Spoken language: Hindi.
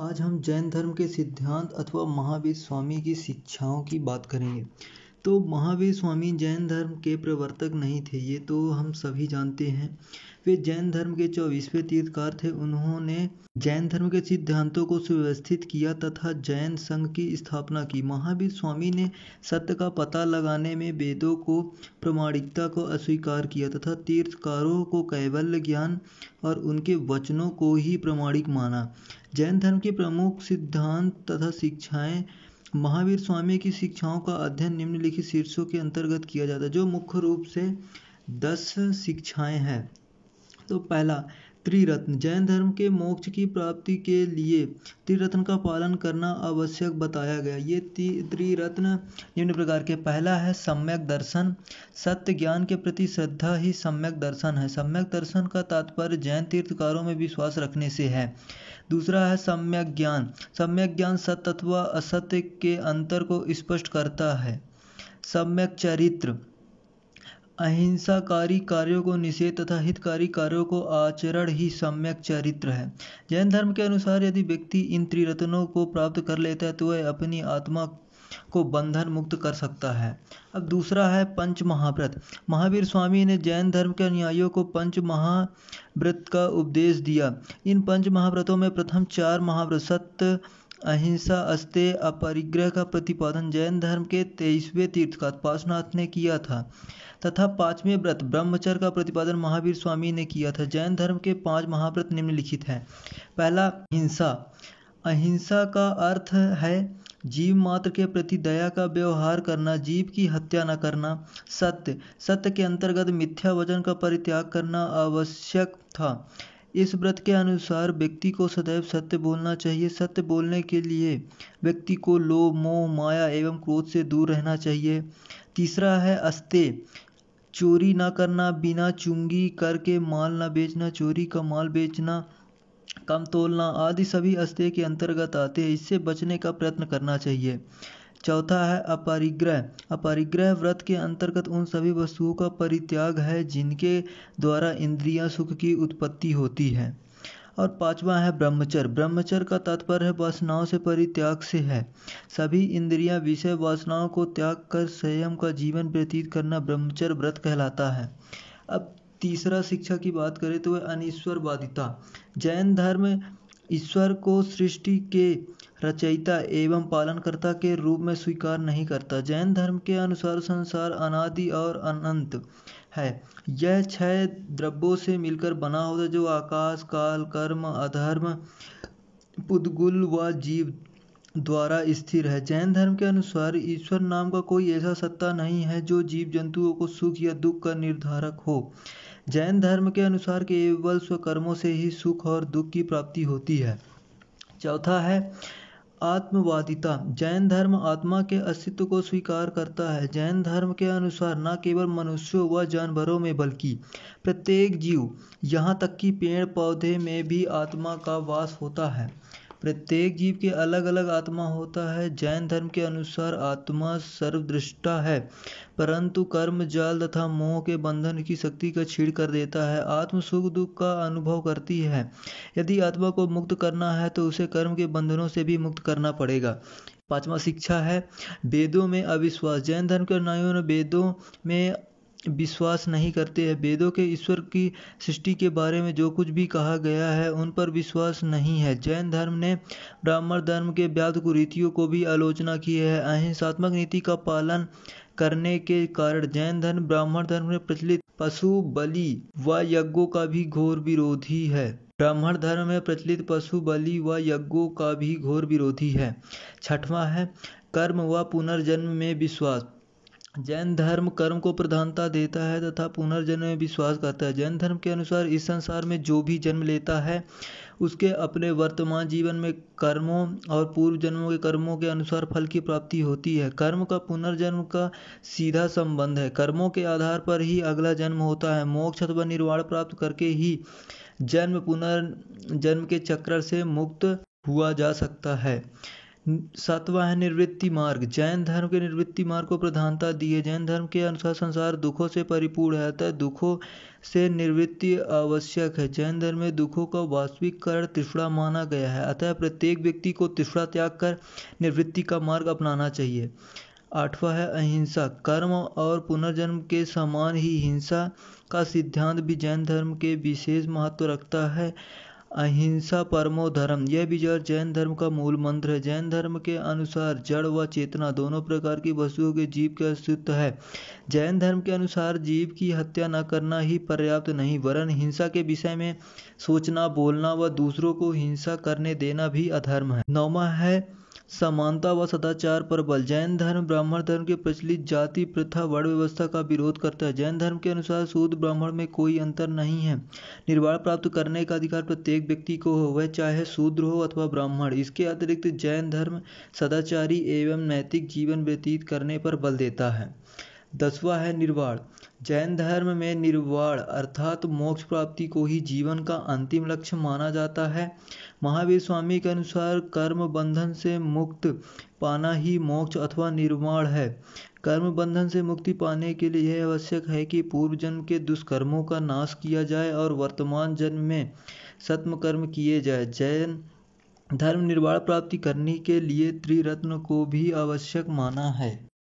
आज हम जैन धर्म के सिद्धांत अथवा महावीर स्वामी की शिक्षाओं की बात करेंगे। तो महावीर स्वामी जैन धर्म के प्रवर्तक नहीं थे, ये तो हम सभी जानते हैं। वे जैन धर्म के 24वें तीर्थकार थे। उन्होंने जैन धर्म के सिद्धांतों को सुव्यवस्थित किया तथा जैन संघ की स्थापना की। महावीर स्वामी ने सत्य का पता लगाने में वेदों को प्रामाणिकता को अस्वीकार किया तथा तीर्थकारों को कैवल्य ज्ञान और उनके वचनों को ही प्रामाणिक माना। जैन धर्म के प्रमुख सिद्धांत तथा शिक्षाएं। महावीर स्वामी की शिक्षाओं का अध्ययन निम्नलिखित शीर्षों के अंतर्गत किया जाता है, जो मुख्य रूप से 10 शिक्षाएं हैं। तो पहला, त्रिरत्न। जैन धर्म के मोक्ष की प्राप्ति के लिए त्रिरत्न का पालन करना आवश्यक बताया गया। ये त्रिरत्न निम्न प्रकार के। पहला है सम्यक दर्शन। सत्य ज्ञान के प्रति श्रद्धा ही सम्यक दर्शन है। सम्यक दर्शन का तात्पर्य जैन तीर्थकारों में विश्वास रखने से है। दूसरा है सम्यक ज्ञान। सम्यक ज्ञान सत्य अथवा असत्य के अंतर को स्पष्ट करता है। सम्यक चरित्र। अहिंसाकारी कार्यों को निषेध तथा हितकारी कार्यों को आचरण ही सम्यक चरित्र है। जैन धर्म के अनुसार यदि व्यक्ति इन त्रिरत्नों को प्राप्त कर लेता है तो वह अपनी आत्मा को बंधन मुक्त कर सकता है। अब दूसरा है पंच महाव्रत। महावीर स्वामी ने जैन धर्म के अनुयायियों को पंच महाव्रत का उपदेश दिया। इन पंच महाव्रतों में प्रथम 4 महाव्रत सत्य, अहिंसा, अस्तेय, अपरिग्रह का प्रतिपादन जैन धर्म के 23वें तीर्थकार पार्श्वनाथ ने किया था तथा 5वें व्रत ब्रह्मचर्य का प्रतिपादन महावीर स्वामी ने किया था। जैन धर्म के 5 महाव्रत निम्नलिखित हैं। पहला, हिंसा। अहिंसा का अर्थ है जीव मात्र के प्रति दया का व्यवहार करना, जीव की हत्या न करना। सत्य। सत्य के अंतर्गत मिथ्या वचन का परित्याग करना आवश्यक था। इस व्रत के अनुसार व्यक्ति को सदैव सत्य बोलना चाहिए। सत्य बोलने के लिए व्यक्ति को लोभ, मोह, माया एवं क्रोध से दूर रहना चाहिए। तीसरा है अस्तेय। चोरी न करना, बिना चुंगी करके माल न बेचना, चोरी का माल बेचना, कम तोलना आदि सभी अस्तेय के अंतर्गत आते हैं। इससे बचने का प्रयत्न करना चाहिए। चौथा है अपरिग्रह। अपरिग्रह व्रत के अंतर्गत उन सभी वस्तुओं का परित्याग है जिनके द्वारा इंद्रियां सुख की उत्पत्ति होती है। और 5वां है ब्रह्मचर्य। ब्रह्मचर्य का तात्पर्य है वासनाओं से परित्याग से है। सभी इंद्रियां विषय वासनाओं को त्याग कर संयम का जीवन व्यतीत करना ब्रह्मचर्य व्रत कहलाता है। अब तीसरा शिक्षा की बात करें तो वह अनीश्वरवादिता। जैन धर्म ईश्वर को सृष्टि के रचयिता एवं पालनकर्ता के रूप में स्वीकार नहीं करता। जैन धर्म के अनुसार संसार अनादि और अनंत है। यह 6 द्रव्यों से मिलकर बना होता है, जो आकाश, काल, कर्म, अधर्म, पुद्गल व जीव द्वारा स्थिर है। जैन धर्म के अनुसार ईश्वर नाम का कोई ऐसा सत्ता नहीं है जो जीव जंतुओं को सुख या दुख का निर्धारक हो। जैन धर्म के अनुसार केवल स्वकर्मों से ही सुख और दुख की प्राप्ति होती है। चौथा है आत्मवादिता। जैन धर्म आत्मा के अस्तित्व को स्वीकार करता है। जैन धर्म के अनुसार न केवल मनुष्यों व जानवरों में बल्कि प्रत्येक जीव, यहाँ तक कि पेड़ पौधे में भी आत्मा का वास होता है। प्रत्येक जीव के अलग अलग आत्मा होता है। जैन धर्म के अनुसार आत्मा सर्वदृष्टा है, परंतु कर्म जाल तथा मोह के बंधन की शक्ति का छीड़ कर देता है। आत्म सुख दुख का अनुभव करती है। यदि आत्मा को मुक्त करना है तो उसे कर्म के बंधनों से भी मुक्त करना पड़ेगा। 5वां शिक्षा है वेदों में अविश्वास। जैन धर्म के अनुयायियों ने वेदों में विश्वास नहीं करते हैं। वेदों के ईश्वर की सृष्टि के बारे में जो कुछ भी कहा गया है उन पर विश्वास नहीं है। जैन धर्म ने ब्राह्मण धर्म के व्याध कुरीतियों को भी आलोचना की है। अहिंसात्मक नीति का पालन करने के कारण जैन धर्म ब्राह्मण धर्म में प्रचलित पशु बलि व यज्ञों का भी घोर विरोधी है। ब्राह्मण धर्म में प्रचलित पशु बलि व यज्ञों का भी घोर विरोधी है। 6वां है कर्म व पुनर्जन्म में विश्वास। जैन धर्म कर्म को प्रधानता देता है तथा पुनर्जन्म में विश्वास करता है। जैन धर्म के अनुसार इस संसार में जो भी जन्म लेता है उसके अपने वर्तमान जीवन में कर्मों और पूर्व जन्मों के कर्मों के अनुसार फल की प्राप्ति होती है। कर्म का पुनर्जन्म का सीधा संबंध है। कर्मों के आधार पर ही अगला जन्म होता है। मोक्ष अथवा निर्वाण प्राप्त करके ही जन्म पुनर्जन्म के चक्र से मुक्त हुआ जा सकता है। सातवां है निवृत्ति मार्ग। जैन धर्म के निवृत्ति मार्ग को प्रधानता दी है। जैन धर्म के अनुसार संसार दुखों से परिपूर्ण है, अतः दुखों से निवृत्ति आवश्यक है। जैन धर्म में दुखों का वास्तविक कारण तृष्णा माना गया है, अतः प्रत्येक व्यक्ति को तृष्णा त्याग कर निवृत्ति का मार्ग अपनाना चाहिए। आठवां है अहिंसा। कर्म और पुनर्जन्म के समान ही हिंसा का सिद्धांत भी जैन धर्म के विशेष महत्व रखता है। अहिंसा परमो धर्म, यह विचार जैन धर्म का मूल मंत्र है। जैन धर्म के अनुसार जड़ व चेतना दोनों प्रकार की वस्तुओं के जीव के अस्तित्व है। जैन धर्म के अनुसार जीव की हत्या न करना ही पर्याप्त नहीं, वरन हिंसा के विषय में सोचना, बोलना व दूसरों को हिंसा करने देना भी अधर्म है। नौवां है समानता व सदाचार पर बल। जैन धर्म ब्राह्मण धर्म के प्रचलित जाति प्रथा वर्ण व्यवस्था का विरोध करता है। जैन धर्म के अनुसार शूद्र ब्राह्मण में कोई अंतर नहीं है। निर्वाण प्राप्त करने का अधिकार प्रत्येक व्यक्ति को हो, वह चाहे शूद्र हो अथवा ब्राह्मण। इसके अतिरिक्त जैन धर्म सदाचारी एवं नैतिक जीवन व्यतीत करने पर बल देता है। 10वां है निर्वाण। जैन धर्म में निर्वाण अर्थात मोक्ष प्राप्ति को ही जीवन का अंतिम लक्ष्य माना जाता है। महावीर स्वामी के अनुसार कर्म बंधन से मुक्त पाना ही मोक्ष अथवा निर्वाण है। कर्म बंधन से मुक्ति पाने के लिए यह आवश्यक है कि पूर्व जन्म के दुष्कर्मों का नाश किया जाए और वर्तमान जन्म में सत्म कर्म किए जाए। जैन धर्म निर्वाण प्राप्ति करने के लिए त्रिरत्न को भी आवश्यक माना है।